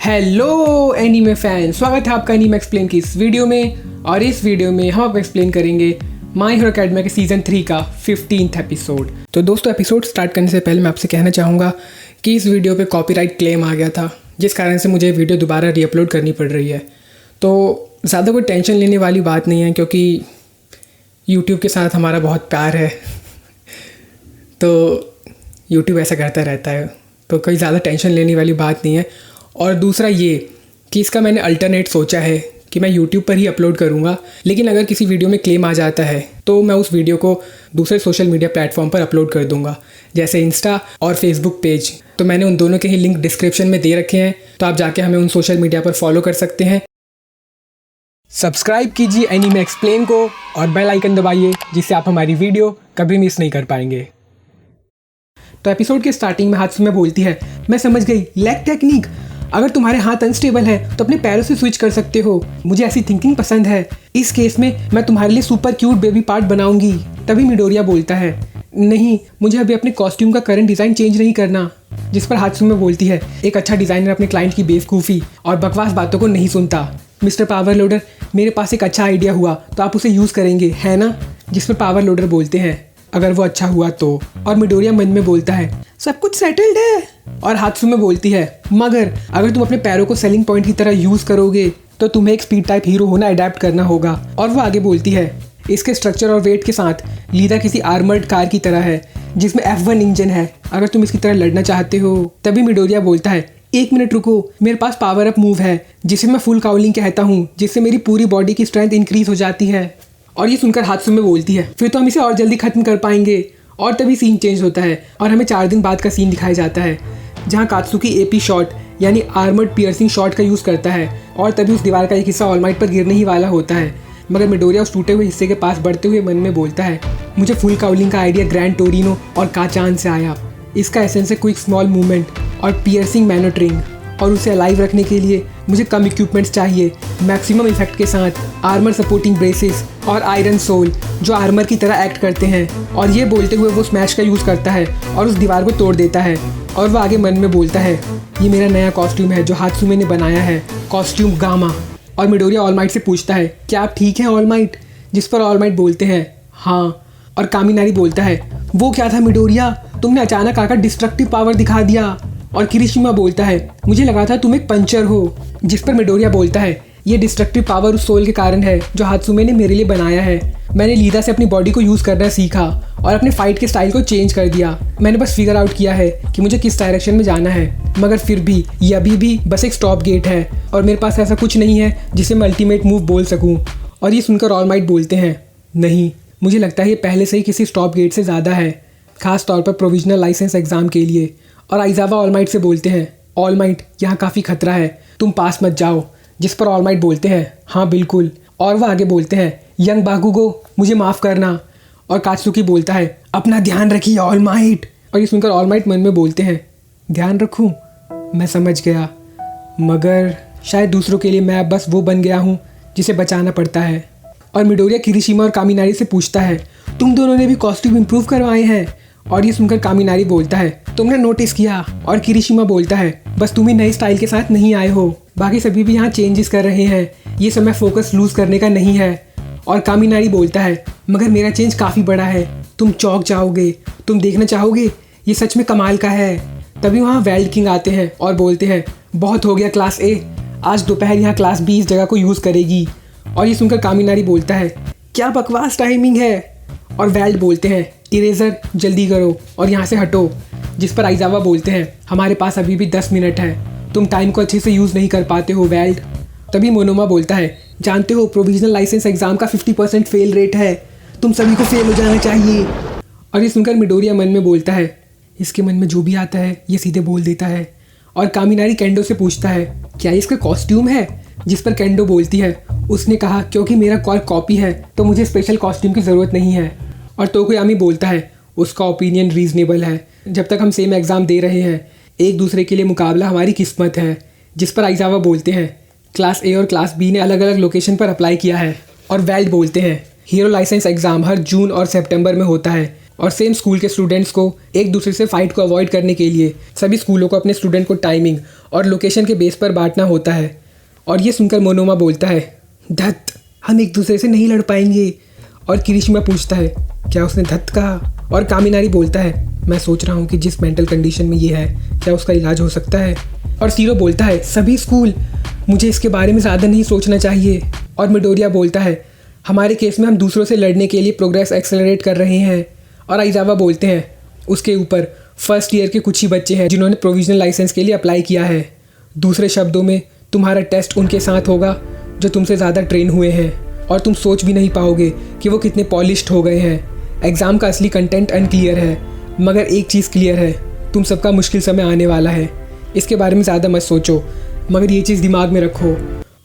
Hello anime fan, स्वागत है आपका एनीमे एक्सप्लेन की इस वीडियो में। और इस वीडियो में हम आपको एक्सप्लेन करेंगे माई हीरो अकेडमी के सीज़न 3 का 15th एपिसोड। तो दोस्तों, एपिसोड स्टार्ट करने से पहले मैं आपसे कहना चाहूँगा कि इस वीडियो पे कॉपीराइट क्लेम आ गया था, जिस कारण से मुझे वीडियो दोबारा रीअपलोड करनी पड़ रही है। तो ज़्यादा कोई टेंशन लेने वाली बात नहीं है, क्योंकि यूट्यूब के साथ हमारा बहुत प्यार है। तो यूट्यूब ऐसा करता रहता है, तो कोई ज़्यादा टेंशन लेने वाली बात नहीं है। और दूसरा ये कि इसका मैंने अल्टरनेट सोचा है कि मैं यूट्यूब पर ही अपलोड करूँगा, लेकिन अगर किसी वीडियो में क्लेम आ जाता है तो मैं उस वीडियो को दूसरे सोशल मीडिया प्लेटफॉर्म पर अपलोड कर दूँगा, जैसे इंस्टा और फेसबुक पेज। तो मैंने उन दोनों के ही लिंक डिस्क्रिप्शन में दे रखे हैं, तो आप जाके हमें उन सोशल मीडिया पर फॉलो कर सकते हैं। सब्सक्राइब कीजिए एनीमे एक्सप्लेन को और बेल आइकन दबाइए, जिससे आप हमारी वीडियो कभी मिस नहीं कर पाएंगे। तो एपिसोड के स्टार्टिंग में हात्सुमे बोलती है, मैं समझ गई, लेग टेक्निक। अगर तुम्हारे हाथ अनस्टेबल है तो अपने पैरों से स्विच कर सकते हो। मुझे ऐसी थिंकिंग पसंद है। इस केस में मैं तुम्हारे लिए सुपर क्यूट बेबी पार्ट बनाऊंगी। तभी मिडोरिया बोलता है, नहीं, मुझे अभी अपने कॉस्ट्यूम का करंट डिज़ाइन चेंज नहीं करना। जिस पर हात्सुमे बोलती है, एक अच्छा डिज़ाइनर अपने क्लाइंट की बेवकूफ़ी और बकवास बातों को नहीं सुनता। मिस्टर पावर लोडर, मेरे पास एक अच्छा आइडिया हुआ तो आप उसे यूज़ करेंगे, है ना? जिस पर पावर लोडर बोलते हैं, अगर वो अच्छा हुआ तो। और मिडोरिया मन में बोलता है, सब कुछ सेटल्ड है। और हात्सुमे बोलती है, मगर अगर तुम अपने पैरों को सेलिंग पॉइंट की तरह यूज़ करोगे तो तुम्हें एक स्पीड टाइप हीरो होना अडेप्ट करना होगा। और वो आगे बोलती है, इसके स्ट्रक्चर और वेट के साथ लीदा किसी आर्मर्ड कार की तरह है, जिसमें F1 इंजन है। अगर तुम इसकी तरह लड़ना चाहते हो। तभी मिडोरिया बोलता है, एक मिनट रुको, मेरे पास पावर अप मूव है जिसे मैं फुल काउलिंग कहता हूँ, जिससे मेरी पूरी बॉडी की स्ट्रेंथ इंक्रीज हो जाती है। और ये सुनकर हात्सुमे बोलती है, फिर तो हम इसे और जल्दी खत्म कर पाएंगे। और तभी सीन चेंज होता है और हमें 4 दिन बाद का सीन दिखाया जाता है, जहाँ कात्सुकी AP शॉट यानी आर्मर्ड पियर्सिंग शॉट का यूज़ करता है। और तभी उस दीवार का एक हिस्सा ऑल माइट पर गिरने ही वाला होता है, मगर मिडोरिया उस टूटे हुए हिस्से के पास बढ़ते हुए मन में बोलता है, मुझे फुल काउलिंग का आइडिया ग्रैंड टोरिनो और काचान से आया। इसका एसेंस है क्विक स्मॉल मूवमेंट और पियर्सिंग मैनोटरिंग, और उसे अलाइव रखने के लिए मुझे कम इक्विपमेंट्स चाहिए, मैक्सिमम इफेक्ट के साथ आर्मर सपोर्टिंग ब्रेसेस और आयरन सोल जो आर्मर की तरह एक्ट करते हैं। और ये बोलते हुए वो स्मैश का यूज़ करता है और उस दीवार को तोड़ देता है। और वो आगे मन में बोलता है, ये मेरा नया कॉस्ट्यूम है जो हात्सुमे ने बनाया है, कॉस्ट्यूम गामा। और मिडोरिया ऑल माइट से पूछता है, क्या आप ठीक हैं ऑल माइट? जिस पर ऑल माइट बोलते हैं, हाँ। और कामिनारी बोलता है, वो क्या था मिडोरिया, तुमने अचानक आकर डिस्ट्रक्टिव पावर दिखा दिया। और किरिशिमा बोलता है, मुझे लगा था तुम एक पंचर हो। जिस पर मिडोरिया बोलता है, ये डिस्ट्रक्टिव पावर उस सोल के कारण है जो हात्सुमे ने मेरे लिए बनाया है। मैंने लीदा से अपनी बॉडी को यूज़ करना सीखा और अपने फाइट के स्टाइल को चेंज कर दिया। मैंने बस फिगर आउट किया है कि मुझे किस डायरेक्शन में जाना है, मगर फिर भी ये अभी भी बस एक स्टॉप गेट है और मेरे पास ऐसा कुछ नहीं है जिसे मैं अल्टीमेट मूव बोल सकूँ। और ये सुनकर ऑल माइट बोलते हैं, नहीं, मुझे लगता है ये पहले से ही किसी स्टॉप गेट से ज़्यादा है, खास तौर पर प्रोविजनल लाइसेंस एग्ज़ाम के लिए। और आइजावा ऑल माइट से बोलते हैं, ऑल माइट, यहाँ काफ़ी खतरा है, तुम पास मत जाओ। जिस पर ऑल माइट बोलते हैं, हाँ बिल्कुल। और वह आगे बोलते हैं, यंग बाकुगो, मुझे माफ़ करना। और कात्सुकी बोलता है, अपना ध्यान रखिए ऑल माइट। और ये सुनकर ऑल माइट मन में बोलते हैं, ध्यान रखूँ? मैं समझ गया, मगर शायद दूसरों के लिए मैं अब बस वो बन गया हूँ जिसे बचाना पड़ता है। और मिडोरिया किरिशिमा और कामिनारी से पूछता है, तुम दोनों ने भी कॉस्ट्यूम इम्प्रूव करवाए हैं? और ये सुनकर कामिनारी बोलता है, तुमने नोटिस किया? और किरिशिमा बोलता है, बस तुम ही नए स्टाइल के साथ नहीं आए हो, बाकी सभी भी यहाँ चेंजेस कर रहे हैं, ये समय फोकस लूज करने का नहीं है। और कामिनारी बोलता है, मगर मेरा चेंज काफ़ी बड़ा है, तुम चौंक जाओगे, तुम देखना चाहोगे, ये सच में कमाल का है। तभी वहाँ वेल्ड किंग आते हैं और बोलते हैं, बहुत हो गया क्लास A, आज दोपहर यहाँ क्लास B इस जगह को यूज़ करेगी। और ये सुनकर कामिनारी बोलता है, क्या बकवास टाइमिंग है। और वेल्ड बोलते हैं, इरेजर जल्दी करो और यहाँ से हटो। जिस पर आइजावा बोलते हैं, हमारे पास अभी भी 10 मिनट है, तुम टाइम को अच्छे से यूज़ नहीं कर पाते हो वेल्ड। तभी मोनोमा बोलता है, जानते हो प्रोविजनल लाइसेंस एग्ज़ाम का 50% फेल रेट है, तुम सभी को फेल हो जाना चाहिए। और ये सुनकर मिडोरिया मन में बोलता है, इसके मन में जो भी आता है ये सीधे बोल देता है। और कामिनारी केंडो से पूछता है, क्या इसका कॉस्ट्यूम है? जिस पर केंडो बोलती है, उसने कहा क्योंकि मेरा कॉल कॉपी है तो मुझे स्पेशल कॉस्ट्यूम की ज़रूरत नहीं है। और तोकोयामी बोलता है, उसका ओपिनियन रीजनेबल है, जब तक हम सेम एग्ज़ाम दे रहे हैं, एक दूसरे के लिए मुकाबला हमारी किस्मत है। जिस पर आइजावा बोलते हैं, क्लास A और क्लास B ने अलग अलग लोकेशन पर अप्लाई किया है। और वेल्ड बोलते हैं, हीरो लाइसेंस एग्ज़ाम हर जून और सितंबर में होता है और सेम स्कूल के स्टूडेंट्स को एक दूसरे से फाइट को अवॉइड करने के लिए सभी स्कूलों को अपने स्टूडेंट को टाइमिंग और लोकेशन के बेस पर बांटना होता है। और ये सुनकर मोनोमा बोलता है, धत, हम एक दूसरे से नहीं लड़ पाएंगे। और किरिशिमा पूछता है, क्या उसने धत कहा? और कामिनारी बोलता है, मैं सोच रहा हूँ कि जिस मेंटल कंडीशन में ये है, क्या उसका इलाज हो सकता है? और सीरो बोलता है, सभी स्कूल, मुझे इसके बारे में ज़्यादा नहीं सोचना चाहिए। और मिडोरिया बोलता है, हमारे केस में हम दूसरों से लड़ने के लिए प्रोग्रेस एक्सेलरेट कर रहे हैं। और आइजावा बोलते हैं, उसके ऊपर फर्स्ट ईयर के कुछ ही बच्चे हैं जिन्होंने प्रोविजनल लाइसेंस के लिए अप्लाई किया है। दूसरे शब्दों में, तुम्हारा टेस्ट उनके साथ होगा जो तुमसे ज़्यादा ट्रेन हुए हैं, और तुम सोच भी नहीं पाओगे कि वो कितने पॉलिश्ड हो गए हैं। एग्ज़ाम का असली कंटेंट अनक्लियर है, मगर एक चीज़ क्लियर है, तुम सबका मुश्किल समय आने वाला है। इसके बारे में ज़्यादा मत सोचो, मगर ये चीज़ दिमाग में रखो।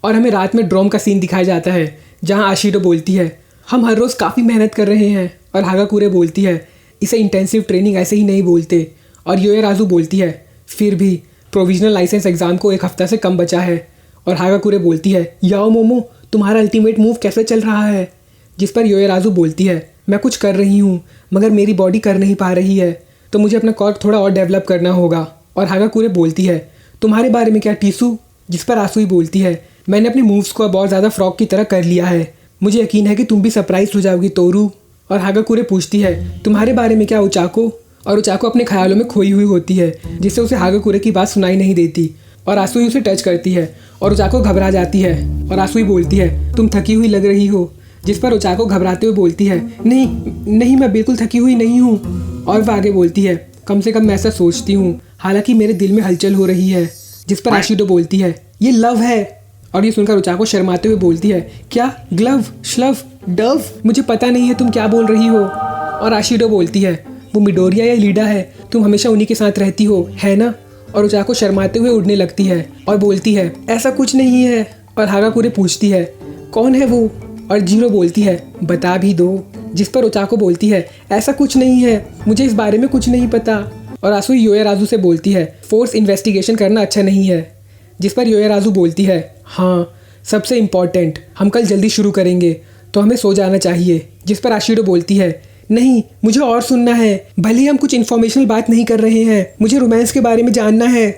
और हमें रात में ड्रोम का सीन दिखाया जाता है जहाँ आशिरो बोलती है, हम हर रोज़ काफ़ी मेहनत कर रहे हैं। और हागाकुरे बोलती है, इसे इंटेंसिव ट्रेनिंग ऐसे ही नहीं बोलते। और योएराजू बोलती है, फिर भी प्रोविजनल लाइसेंस एग्ज़ाम को एक हफ्ता से कम बचा है। और हागाकुरे बोलती है, याओ मोमो, तुम्हारा अल्टीमेट मूव कैसे चल रहा है? जिस पर योएराजू बोलती है, मैं कुछ कर रही हूँ, मगर मेरी बॉडी कर नहीं पा रही है, तो मुझे अपना कॉर्प थोड़ा और डेवलप करना होगा। और हागाकुरे बोलती है, तुम्हारे बारे में क्या टीसू? जिस पर आसुई बोलती है, मैंने अपने मूव्स को बहुत ज़्यादा फ्रॉक की तरह कर लिया है, मुझे यकीन है कि तुम भी सरप्राइज हो जाओगी तोरू। और हागाकुरे पूछती है, तुम्हारे बारे में क्या उचाको? और उचाको अपने ख्यालों में खोई हुई होती है, जिससे उसे हागाकुरे की बात सुनाई नहीं देती। और आसुई उसे टच करती है और उचाको घबरा जाती है। और आसुई बोलती है, तुम थकी हुई लग रही हो। जिस पर उचाको घबराते हुए बोलती है, नहीं, मैं बिल्कुल थकी हुई नहीं हूँ। और वह आगे बोलती है, कम से कम मैं ऐसा सोचती हूँ, हालांकि मेरे दिल में हलचल हो रही है। जिस पर आशिडो बोलती है, ये लव है। और ये सुनकर उचाको शर्माते हुए बोलती है, क्या ग्लव, श्लव, डव? मुझे पता नहीं है तुम क्या बोल रही हो। और आशिडो बोलती है, वो मिडोरिया या लीडा है, तुम हमेशा उन्हीं के साथ रहती हो, है ना? और उचाको शर्माते हुए उड़ने लगती है और बोलती है, ऐसा कुछ नहीं है। और हागाकुरे पूछती है, कौन है वो? और जीरो बोलती है, बता भी दो। जिस पर उचाको बोलती है, ऐसा कुछ नहीं है, मुझे इस बारे में कुछ नहीं पता। और आसुई योएराजू से बोलती है, फोर्स इन्वेस्टिगेशन करना अच्छा नहीं है। जिस पर योएराजू बोलती है, हाँ, सबसे इम्पॉर्टेंट, हम कल जल्दी शुरू करेंगे, तो हमें सो जाना चाहिए। जिस पर आशिरो बोलती है, नहीं, मुझे और सुनना है, भले ही हम कुछ इन्फॉर्मेशनल बात नहीं कर रहे हैं, मुझे रोमांस के बारे में जानना है।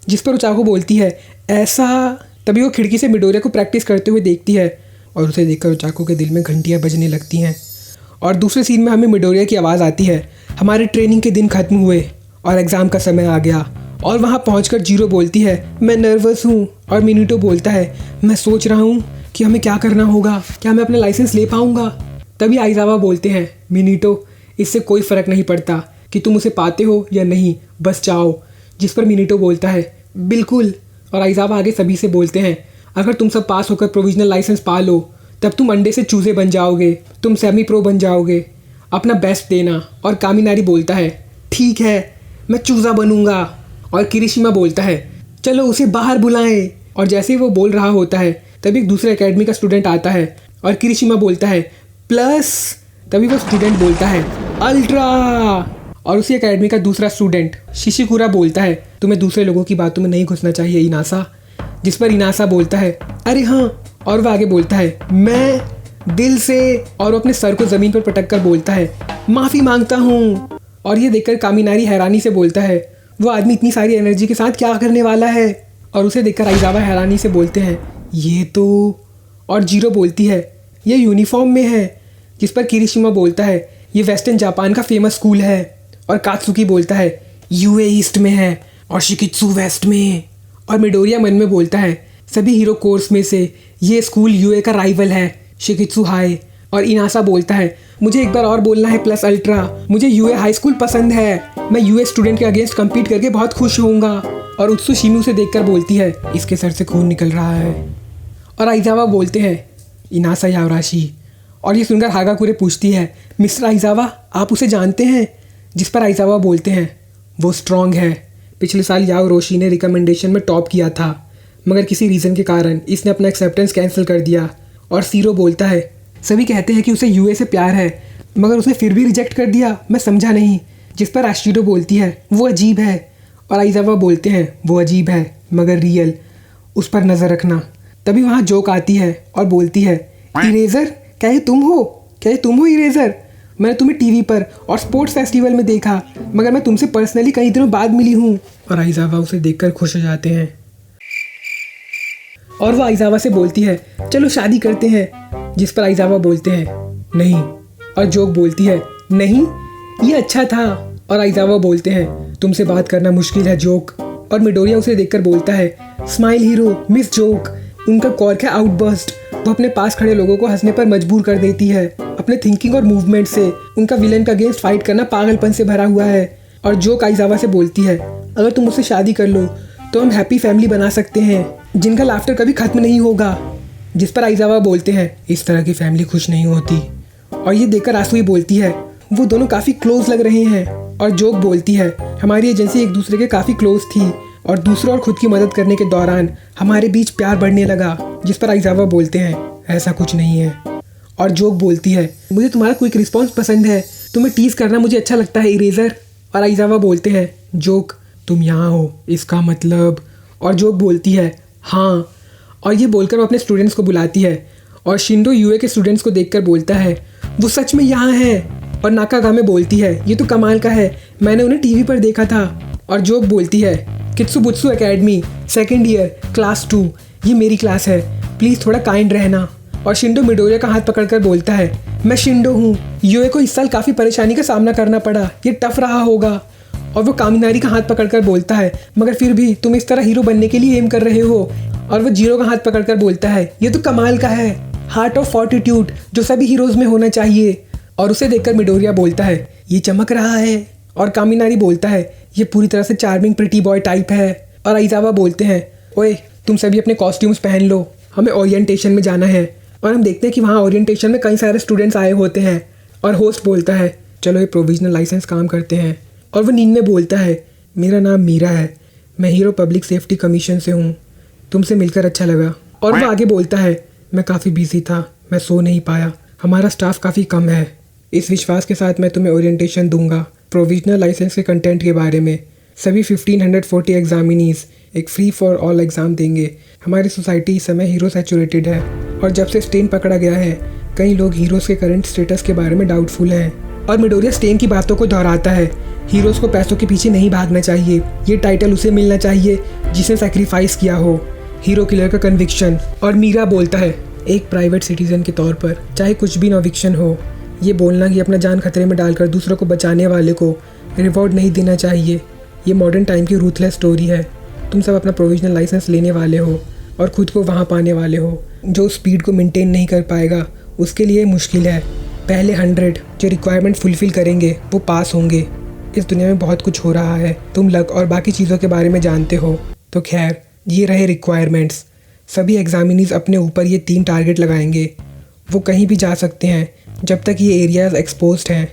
जिस पर उचाको बोलती है, ऐसा। तभी वो खिड़की से मिडोरिया को प्रैक्टिस करते हुए देखती है और उसे देखकर उचाको के दिल में घंटियाँ बजने लगती हैं। और दूसरे सीन में हमें मिडोरिया की आवाज़ आती है, हमारे ट्रेनिंग के दिन खत्म हुए और एग्ज़ाम का समय आ गया। और वहाँ पहुँचकर जीरो बोलती है, मैं नर्वस हूँ। और मिनीटो बोलता है, मैं सोच रहा हूँ कि हमें क्या करना होगा, क्या मैं अपना लाइसेंस ले पाऊँगा? तभी आइजावा बोलते हैं, मिनीटो, इससे कोई फ़र्क नहीं पड़ता कि तुम उसे पाते हो या नहीं, बस जाओ। जिस पर मिनीटो बोलता है, बिल्कुल। और आइजावा आगे सभी से बोलते हैं, अगर तुम सब पास होकर प्रोविजनल लाइसेंस पा लो, तब तुम अंडे से चूजे बन जाओगे, तुम सेमी प्रो बन जाओगे, अपना बेस्ट देना। और कामिनारी बोलता है, ठीक है, मैं चूज़ा बनूंगा। और किरिशिमा बोलता है, चलो उसे बाहर बुलाएं। और जैसे ही वो बोल रहा होता है, तभी एक दूसरे एकेडमी का स्टूडेंट आता है और किरिशिमा बोलता है, प्लस। तभी वो स्टूडेंट बोलता है, अल्ट्रा। और उसी एकेडमी का दूसरा स्टूडेंट शिशिकुरा बोलता है, तुम्हें दूसरे लोगों की बातों में नहीं घुसना चाहिए इनासा। जिस पर इनासा बोलता है, अरे हाँ। और वह आगे बोलता है, मैं दिल से। और वो अपने सर को ज़मीन पर पटक कर बोलता है, माफ़ी मांगता हूँ। और ये देखकर कामिनारी हैरानी से बोलता है, वो आदमी इतनी सारी एनर्जी के साथ क्या करने वाला है? और उसे देखकर आइजावा हैरानी से बोलते हैं, ये तो। और जीरो बोलती है, ये यूनिफॉर्म में है। जिस पर किरिशिमा बोलता है, ये वेस्टर्न जापान का फेमस स्कूल है। और कात्सुकी बोलता है, यूए ईस्ट में है और शिकित्सु वेस्ट में। और मिडोरिया मन में बोलता है, सभी हीरो कोर्स में से ये स्कूल यूए का राइवल है, शिकित्सु हाई। और इनासा बोलता है, मुझे एक बार और बोलना है, प्लस अल्ट्रा, मुझे यूए हाई स्कूल पसंद है, मैं यूए स्टूडेंट के अगेंस्ट कम्पीट करके बहुत खुश होऊंगा। और उत्सु शिमू से देखकर बोलती है, इसके सर से खून निकल रहा है। और आइजावा बोलते हैं, इनासा यावराशी। और ये सुनकर हागाकुरे पूछती है, मिस्टर आइजावा, आप उसे जानते हैं? जिस पर आइजावा बोलते हैं, वो स्ट्रॉन्ग है, पिछले साल याओ रोशी ने रिकमेंडेशन में टॉप किया था, मगर किसी रीज़न के कारण इसने अपना एक्सेप्टेंस कैंसिल कर दिया। और सीरो बोलता है, सभी कहते हैं कि उसे यूए से प्यार है, मगर उसने फिर भी रिजेक्ट कर दिया, मैं समझा नहीं। जिस पर आशिरो बोलती है, वो अजीब है। और आइजावा बोलते हैं, वो अजीब है मगर रियल, उस पर नज़र रखना। तभी वहाँ जोक आती है और बोलती है, इरेज़र, क्या ये तुम हो इरेज़र? मैंने तुम्हें टीवी पर और स्पोर्ट्स फेस्टिवल में देखा, मगर मैं तुमसे पर्सनली कई दिनों बाद मिली हूँ। और आइजावा उसे देखकर खुश हो जाते हैं और वो आइजावा से बोलती है चलो शादी करते हैं, जिस पर आइजावा बोलते हैं नहीं, और जोक बोलती है नहीं ये अच्छा था, और आइजावा बोलते हैं तुमसे बात करना मुश्किल है जोक, और मिडोरिया उसे देखकर बोलता है स्माइल हीरो मिस जोक। उनका कॉर्क है आउटबर्स्ट, वो अपने पास खड़े लोगों को हंसने पर मजबूर कर देती है। अपने थिंकिंग और मूवमेंट से उनका विलन का अगेंस्ट फाइट करना पागलपन से भरा हुआ है। और जोक आइजावा से बोलती है अगर तुम मुझसे शादी कर लो तो हम हैप्पी फैमिली बना सकते हैं जिनका लाफ्टर कभी खत्म नहीं होगा, जिस पर आइजावा बोलते हैं इस तरह की फैमिली खुश नहीं होती। और ये देखकर आसुई बोलती है वो दोनों काफ़ी क्लोज लग रहे हैं, और जोक बोलती है हमारी एजेंसी एक दूसरे के काफ़ी क्लोज थी और दूसरों और खुद की मदद करने के दौरान हमारे बीच प्यार बढ़ने लगा, जिस पर आइजावा बोलते हैं ऐसा कुछ नहीं है। और जोक बोलती है मुझे तुम्हारा क्विक रिस्पॉन्स पसंद है, तुम्हें टीज करना मुझे अच्छा लगता है इरेजर। और आइजावा बोलते हैं जोक तुम यहाँ हो इसका मतलब, और जोक बोलती है हाँ, और ये बोलकर वो अपने स्टूडेंट्स को बुलाती है, और शिंडो यूए के स्टूडेंट्स को देखकर बोलता है वो सच में यहाँ है। और नाकागामे बोलती है ये तो कमाल का है, मैंने उन्हें टीवी पर देखा था। और जोक बोलती है कित्सुबुत्सु एकेडमी सेकेंड ईयर क्लास 2 ये मेरी क्लास है, प्लीज़ थोड़ा काइंड रहना। और शिंडो मिडोरिया का हाथ पकड़कर बोलता है मैं शिंडो हूँ, यूए को इस साल काफ़ी परेशानी का सामना करना पड़ा, ये टफ रहा होगा। और वो कामिनारी का हाथ पकड़कर बोलता है मगर फिर भी तुम इस तरह हीरो बनने के लिए एम कर रहे हो। और वो जीरो का हाथ पकड़कर बोलता है ये तो कमाल का है, हार्ट ऑफ फॉर्टिट्यूड जो सभी हीरोज़ में होना चाहिए। और उसे देखकर मिडोरिया बोलता है ये चमक रहा है, और कामिनारी बोलता है ये पूरी तरह से चार्मिंग प्रिटी बॉय टाइप है। और आइजावा बोलते हैं ओए तुम सभी अपने कॉस्ट्यूम्स पहन लो, हमें ओरिएंटेशन में जाना है। और हम देखते हैं कि वहाँ ओरिएंटेशन में कई सारे स्टूडेंट्स आए होते हैं, और होस्ट बोलता है चलो ये प्रोविजनल लाइसेंस काम करते हैं। और वो नींद में बोलता है मेरा नाम मीरा है, मैं हीरो पब्लिक सेफ्टी कमीशन से हूँ, तुमसे मिलकर अच्छा लगा। और वो आगे बोलता है मैं काफ़ी बिजी था, मैं सो नहीं पाया, हमारा स्टाफ काफ़ी कम है, इस विश्वास के साथ मैं तुम्हें ओरिएंटेशन दूंगा प्रोविजनल लाइसेंस के कंटेंट के बारे में। सभी 1540 एग्जामिनीज एक फ्री फॉर ऑल एग्ज़ाम देंगे। हमारी सोसाइटी इस समय हीरो सैचुरेटेड है, और जब से स्टेन पकड़ा गया है कई लोग हीरोज़ के करंट स्टेटस के बारे में डाउटफुल हैं। और मिडोरिया स्टेन की बातों को दोहराता है हीरोज़ को पैसों के पीछे नहीं भागना चाहिए, ये टाइटल उसे मिलना चाहिए जिसने सेक्रीफाइस किया हो, हीरो किलर का कन्विक्शन। और मीरा बोलता है एक प्राइवेट सिटीजन के तौर पर चाहे कुछ भी नॉविक्शन हो, ये बोलना कि अपना जान खतरे में डालकर दूसरों को बचाने वाले को रिवॉर्ड नहीं देना चाहिए, ये मॉडर्न टाइम की रूथलेस स्टोरी है। तुम सब अपना प्रोविजनल लाइसेंस लेने वाले हो और ख़ुद को वहाँ पाने वाले हो, जो स्पीड को मेंटेन नहीं कर पाएगा उसके लिए मुश्किल है। पहले 100 जो रिक्वायरमेंट फुलफ़िल करेंगे वो पास होंगे। इस दुनिया में बहुत कुछ हो रहा है, तुम लक और बाकी चीज़ों के बारे में जानते हो। तो खैर ये रहे रिक्वायरमेंट्स। सभी एग्जामिनीज अपने ऊपर ये 3 टारगेट लगाएंगे, वो कहीं भी जा सकते हैं जब तक ये एरियाज एक्सपोज्ड हैं।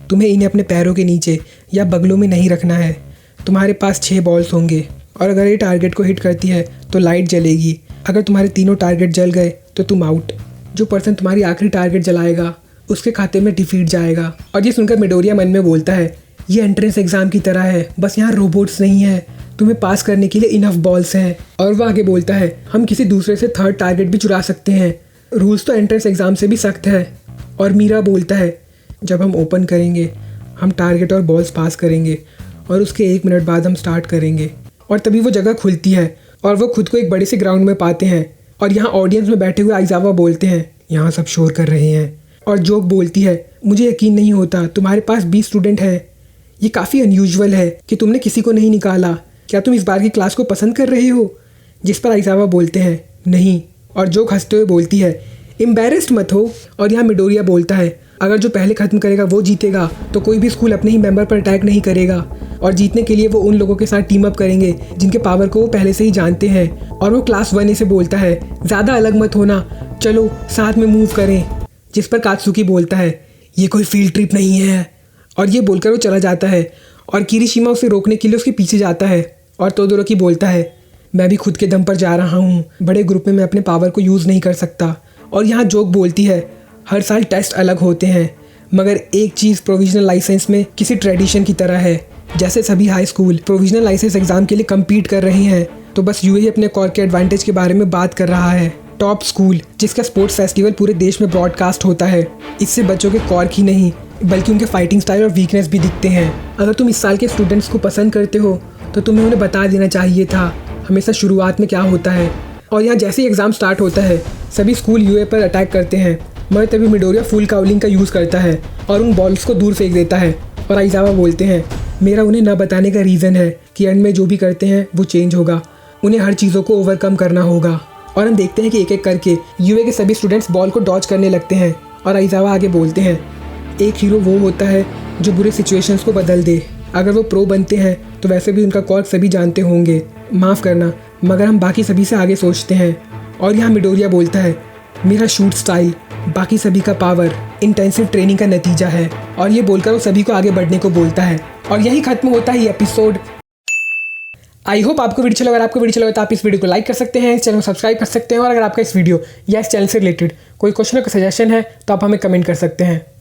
तुम्हें इन्हें अपने पैरों के नीचे या बगलों में नहीं रखना है। तुम्हारे पास 6 बॉल्स होंगे, और अगर ये टारगेट को हिट करती है तो लाइट जलेगी। अगर तुम्हारे तीनों टारगेट जल गए तो तुम आउट। जो पर्सन तुम्हारी आखिरी टारगेट जलाएगा उसके खाते में डिफीट जाएगा। और ये सुनकर मिडोरिया मन में बोलता है ये एंट्रेंस एग्ज़ाम की तरह है, बस यहाँ रोबोट्स नहीं है, तुम्हें पास करने के लिए इनफ बॉल्स हैं। और वह आगे बोलता है हम किसी दूसरे से 3rd टारगेट भी चुरा सकते हैं, रूल्स तो एंट्रेंस एग्ज़ाम से भी सख्त है। और मीरा बोलता है जब हम ओपन करेंगे हम टारगेट और बॉल्स पास करेंगे, और उसके 1 मिनट बाद हम स्टार्ट करेंगे। और तभी वो जगह खुलती है और वो खुद को एक बड़े से ग्राउंड में पाते हैं, और यहाँ ऑडियंस में बैठे हुए आइजावा बोलते हैं यहाँ सब शोर कर रहे हैं। और जोक बोलती है मुझे यकीन नहीं होता तुम्हारे पास 20 स्टूडेंट हैं, ये काफ़ी अनयूजुअल है कि तुमने किसी को नहीं निकाला, क्या तुम इस बार की क्लास को पसंद कर रहे हो? जिस पर आइजावा बोलते हैं नहीं, और जोक हंसते हुए बोलती है एम्बैरेस्ड मत हो। और यहाँ मिडोरिया बोलता है अगर जो पहले ख़त्म करेगा वो जीतेगा तो कोई भी स्कूल अपने ही मेंबर पर अटैक नहीं करेगा, और जीतने के लिए वो उन लोगों के साथ टीम अप करेंगे जिनके पावर को वो पहले से ही जानते हैं। और वो क्लास 1A से बोलता है ज़्यादा अलग मत होना, चलो साथ में मूव करें। जिस पर कात्सुकी बोलता है ये कोई फील्ड ट्रिप नहीं है, और ये बोलकर वो चला जाता है। और किरीशिमा उसे रोकने के लिए उसके पीछे जाता है। और तोदोरोकी बोलता है मैं भी खुद के दम पर जा रहा हूँ, बड़े ग्रुप में मैं अपने पावर को यूज़ नहीं कर सकता। और यहाँ जोक बोलती है हर साल टेस्ट अलग होते हैं, मगर एक चीज़ प्रोविजनल लाइसेंस में किसी ट्रेडिशन की तरह है। जैसे सभी high school provisional license exam के लिए कम्पीट कर रहे हैं, तो बस यूएई अपने कॉर के एडवांटेज के बारे में बात कर रहा है। टॉप स्कूल जिसका स्पोर्ट्स फेस्टिवल पूरे देश में ब्रॉडकास्ट होता है, इससे बच्चों के कॉर्क ही नहीं बल्कि उनके फाइटिंग स्टाइल और वीकनेस भी दिखते हैं। अगर तुम इस साल के स्टूडेंट्स को पसंद करते हो तो तुम्हें उन्हें बता देना चाहिए था हमेशा शुरुआत में क्या होता है। और यहाँ जैसे ही एग्ज़ाम स्टार्ट होता है सभी स्कूल यूए पर अटैक करते हैं, मगर तभी मिडोरिया फुल काउलिंग का यूज़ करता है और उन बॉल्स को दूर फेंक देता है। और आइजावा बोलते हैं, मेरा उन्हें ना बताने का रीज़न है कि एंड में जो भी करते हैं वो चेंज होगा, उन्हें हर चीज़ों को ओवरकम करना होगा। और हम देखते हैं कि एक एक करके यूए के सभी स्टूडेंट्स बॉल को डॉज करने लगते हैं। और आइजावा आगे बोलते हैं, एक हीरो वो होता है जो बुरे सिचुएशंस को बदल दे। अगर वो प्रो बनते हैं तो वैसे भी उनका कॉर्क सभी जानते होंगे, माफ़ करना मगर हम बाकी सभी से आगे सोचते हैं। और यहाँ मिडोरिया बोलता है, मेरा शूट स्टाइल बाकी सभी का पावर इंटेंसिव ट्रेनिंग का नतीजा है। और ये बोलकर वो सभी को आगे बढ़ने को बोलता है। और यही खत्म होता है ये एपिसोड। आई होप आपको वीडियो चला। अगर आपको वीडियो चला तो आप इस वीडियो को लाइक कर सकते हैं, इस चैनल को सब्सक्राइब कर सकते हैं। और अगर आपका इस वीडियो या इस चैनल से रिलेटेड कोई क्वेश्चन या सजेशन है तो आप हमें कमेंट कर सकते हैं।